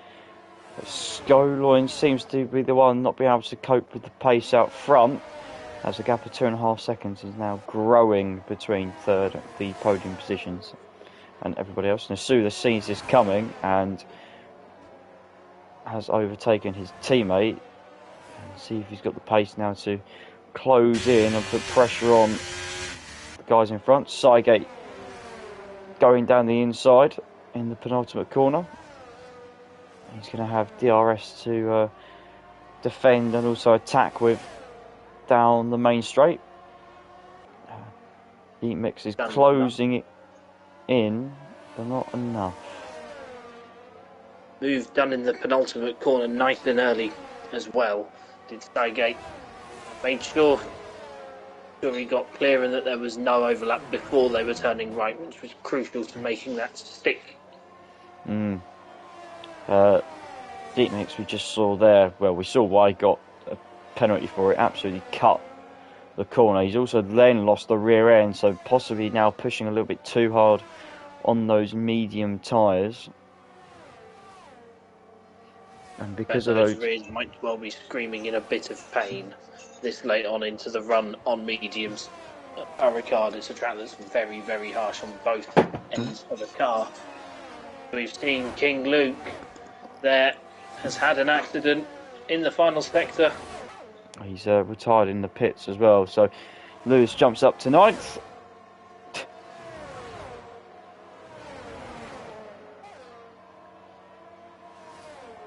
Skoloin seems to be the one not being able to cope with the pace out front, as the gap of 2.5 seconds is now growing between the podium positions and everybody else. Nasuda sees this coming and has overtaken his teammate. And see if he's got the pace now to close in and put pressure on the guys in front. Sygate going down the inside in the penultimate corner. He's going to have DRS to defend and also attack with down the main straight. Heat Mix is closing it in, but not enough. Move done in the penultimate corner nice and early as well. Did Sygate. Made sure he got clear and that there was no overlap before they were turning right, which was crucial to making that stick. Heat Mix we just saw there, well, we saw why he got a penalty for it, absolutely cut the corner. He's also then lost the rear end, so possibly now pushing a little bit too hard on those medium tyres. And because of those rears might well be screaming in a bit of pain this late on into the run on mediums. Ricard is a track that's very, very harsh on both ends of the car. We've seen King Luke there has had an accident in the final sector. He's retired in the pits as well, so Lewis jumps up to 9th.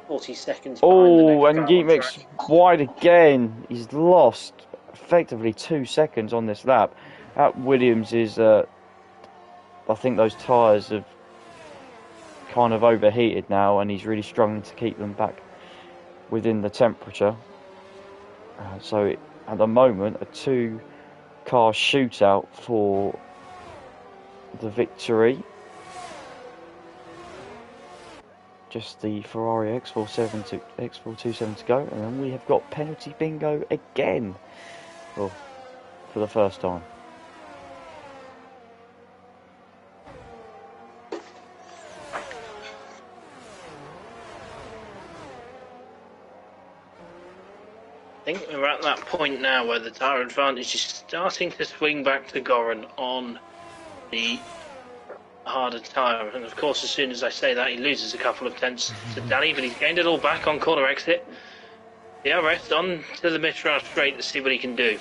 40 seconds behind the next and Heat Mix wide again. He's lost effectively 2 seconds on this lap. At Williams is, I think those tyres have kind of overheated now, and he's really struggling to keep them back within the temperature. So at the moment, a 2-car shootout for the victory. Just the Ferrari X427 to go, and then we have got penalty bingo again, well, for the first time. I think we're at that point now where the tyre advantage is starting to swing back to Goran on the harder tyre, and of course as soon as I say that he loses a couple of tenths to Danny, but he's gained it all back on corner exit. DRS on to the mid-round straight to see what he can do.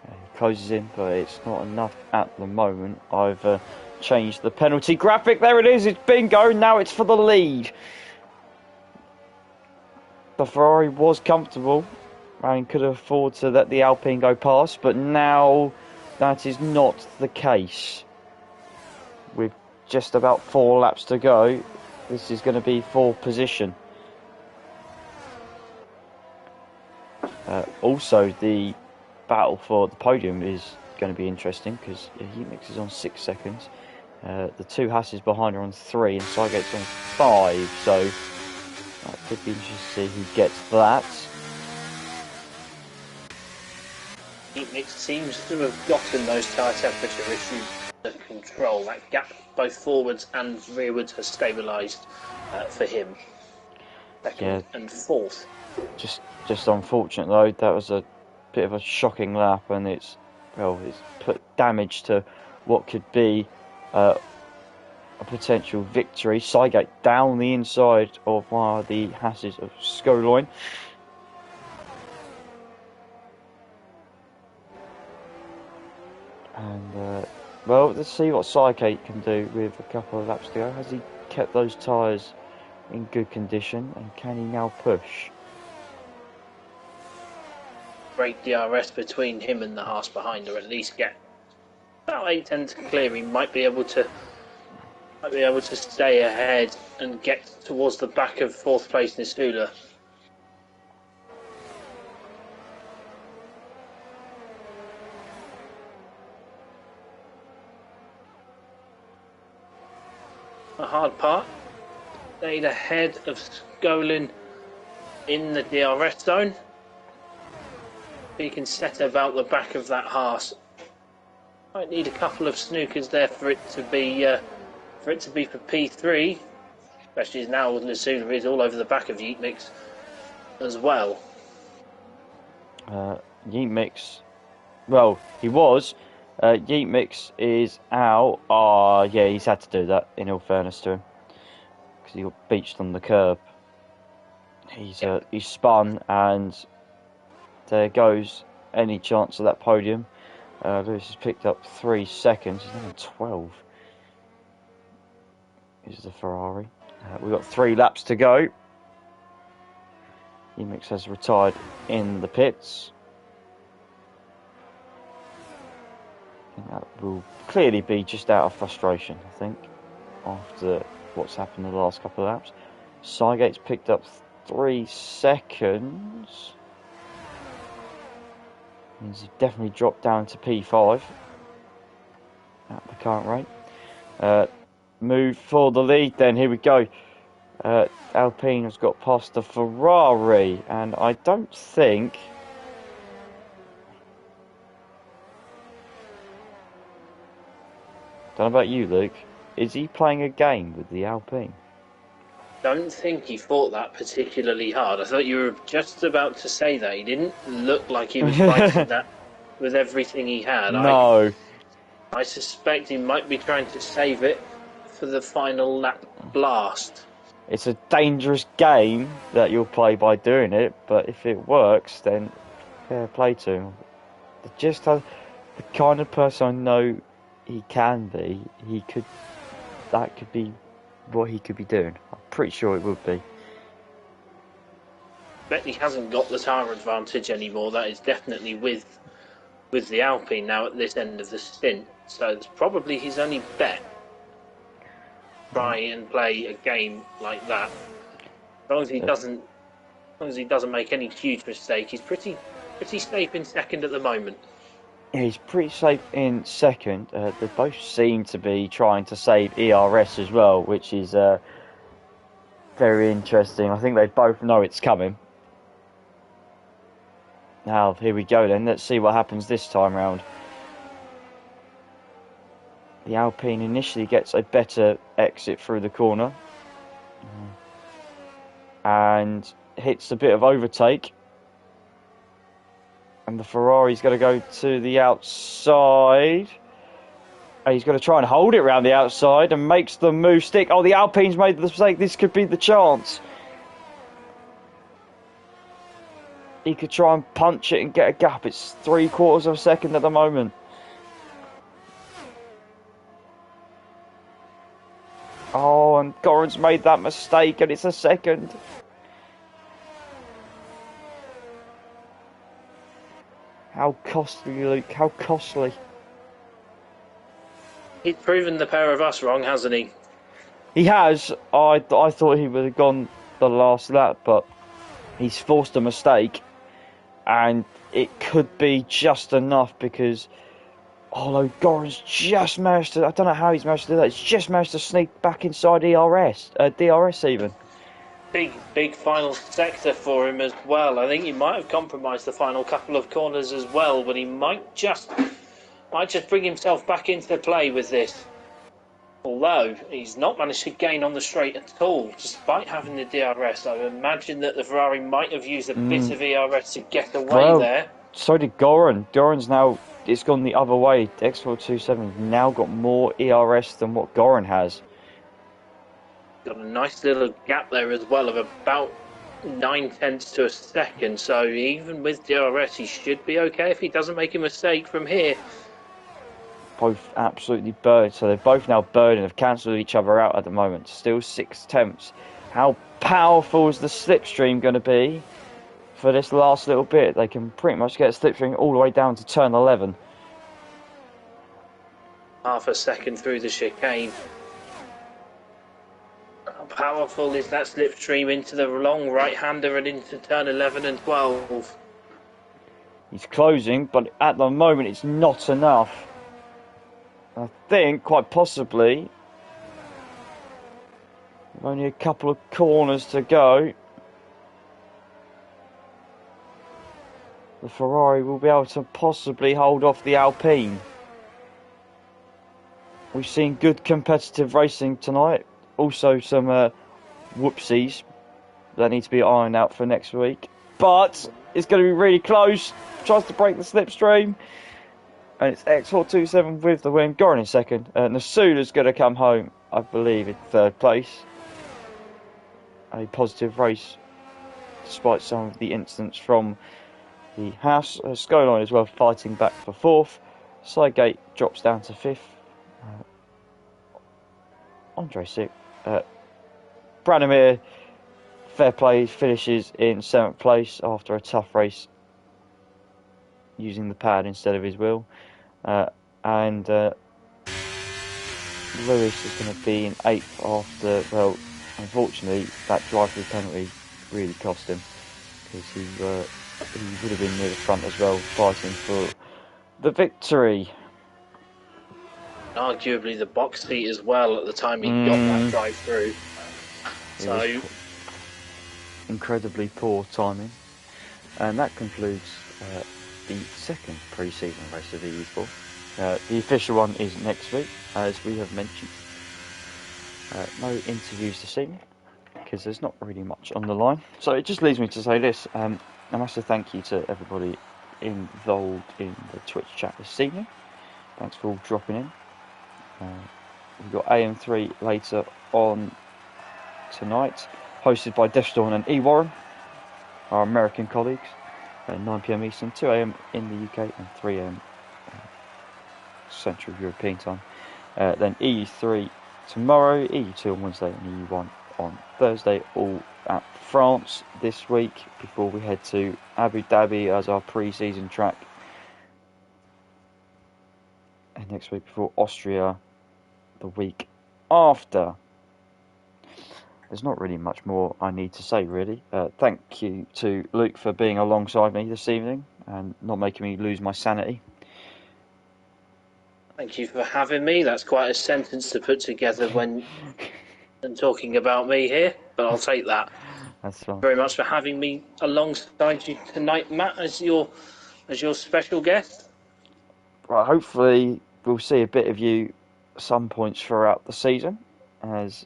He closes in, but it's not enough at the moment. I've changed the penalty graphic. There it is, it's bingo, now it's for the lead. The Ferrari was comfortable and could afford to let the Alpine go past, but now that is not the case. With just about 4 laps to go, this is going to be for position. Also, the battle for the podium is going to be interesting because Heat Mix is on 6 seconds. The 2 Hasses behind are on 3 and Sygate's on 5, so that could be interesting to see who gets that. Heat Mix seems to have gotten those tyre temperature issues under control. That gap both forwards and rearwards has stabilised for him. second and fourth. Just unfortunate though. That was a bit of a shocking lap, and it's put damage to what could be a potential victory. Sygate down the inside of one of the hasses of Skoloin. And well, let's see what Sygate can do with a couple of laps to go. Has he kept those tyres in good condition, and can he now push? Break DRS between him and the Haas behind, or at least get about 8 tenths clear. He might be able to stay ahead and get towards the back of fourth place Nistula. A hard part. Stayed ahead of Skolin in the DRS zone. He can set about the back of that Haas. Might need a couple of snookers there for it to be for P3, especially as now Nistula is all over the back of Yeatmix as well. Yeatmix, well, he was. Yeatmix is out. Yeah, he's had to do that, in all fairness to him, because he got beached on the curb. He's spun, and there goes any chance of that podium. Lewis has picked up 3 seconds. He's now on 12. This is the Ferrari. We've got 3 laps to go. Yeatmix has retired in the pits. And that will clearly be just out of frustration, I think, after what's happened in the last couple of laps. Sygate's picked up 3 seconds. Means he's definitely dropped down to P5 at the current rate. Move for the lead then, here we go. Alpine has got past the Ferrari, and I don't think... Don't know about you, Luke. Is he playing a game with the Alpine? Don't think he fought that particularly hard. I thought you were just about to say that. He didn't look like he was fighting that with everything he had. No. I suspect he might be trying to save it for the final lap blast. It's a dangerous game that you'll play by doing it, but if it works, then fair play to him. Just the kind of person I know he can be, that could be what he could be doing. I'm pretty sure it would be. Bet he hasn't got the tyre advantage anymore. That is definitely with the Alpine now at this end of the stint. So it's probably his only bet. Try and play a game like that. As long as he doesn't make any huge mistake, he's pretty safe in second at the moment. Yeah, he's pretty safe in second. They both seem to be trying to save ERS as well, which is very interesting. I think they both know it's coming. Now, here we go then. Let's see what happens this time round. The Alpine initially gets a better exit through the corner. And hits a bit of overtake. And the Ferrari's going to go to the outside. And he's going to try and hold it around the outside and makes the move stick. Oh, the Alpine's made the mistake. This could be the chance. He could try and punch it and get a gap. It's 3/4 of a second at the moment. Oh, and Goran's made that mistake, and it's a second. How costly, Luke, how costly. He's proven the pair of us wrong, hasn't he? He has. I thought he would have gone the last lap, but he's forced a mistake. And it could be just enough because... although Goran's just managed to... I don't know how he's managed to do that. He's just managed to sneak back inside DRS even. Big final sector for him as well. I think he might have compromised the final couple of corners as well, but he might just bring himself back into play with this. Although he's not managed to gain on the straight at all, despite having the DRS. I would imagine that the Ferrari might have used a bit of ERS to get away there. So did Goran. Goran's now, it's gone the other way. X427's now got more ERS than what Goran has. Got a nice little gap there as well of about 9/10 to a second. So even with DRS, he should be okay if he doesn't make a mistake from here. Both absolutely burned, so they're both now burned and have cancelled each other out at the moment. Still 6/10. How powerful is the slipstream going to be for this last little bit? They can pretty much get a slipstream all the way down to turn 11. Half a second through the chicane. How powerful is that slipstream into the long right-hander and into turn 11 and 12? He's closing, but at the moment it's not enough. I think, quite possibly, only a couple of corners to go. The Ferrari will be able to possibly hold off the Alpine. We've seen good competitive racing tonight. Also some whoopsies that need to be ironed out for next week. But it's going to be really close. Tries to break the slipstream. And it's X427 with the win. Goran in second. Nasuda's going to come home, I believe, in third place. A positive race, despite some of the incidents from the house. Skyline as well, fighting back for fourth. Sidegate drops down to fifth. Andre sixth. Branimir, fair play, finishes in seventh place after a tough race, using the pad instead of his wheel. And Lewis is going to be in eighth after, well, unfortunately, that drive-through penalty really cost him, because he would have been near the front as well, fighting for the victory. Arguably the box seat as well at the time he got that drive-through. So incredibly poor timing. And that concludes the second pre-season race of the E4. The official one is next week, as we have mentioned. No interviews this evening, because there's not really much on the line. So it just leaves me to say this. A massive thank you to everybody involved in the Twitch chat this evening. Thanks for all dropping in. We've got AM3 later on tonight, hosted by Devstorn and E. Warren, our American colleagues, at 9 PM Eastern, 2 AM in the UK, and 3 AM Central European time. Then EU3 tomorrow, EU2 on Wednesday, and EU1 on Thursday, all at France this week, before we head to Abu Dhabi as our pre-season track, and next week before Austria the week after. There's not really much more I need to say, really. Thank you to Luke for being alongside me this evening and not making me lose my sanity. thank you for having me. That's quite a sentence to put together when talking about me here, but I'll take that. That's fine. Very much for having me alongside you tonight, Matt, as your special guest. Right, hopefully we'll see a bit of you some points throughout the season, as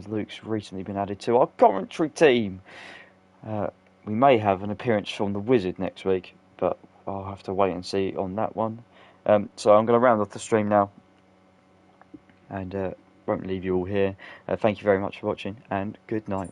Luke's recently been added to our commentary team. We may have an appearance from the Wizard next week, but I'll have to wait and see on that one. So I'm going to round off the stream now, and won't leave you all here. Thank you very much for watching, and good night.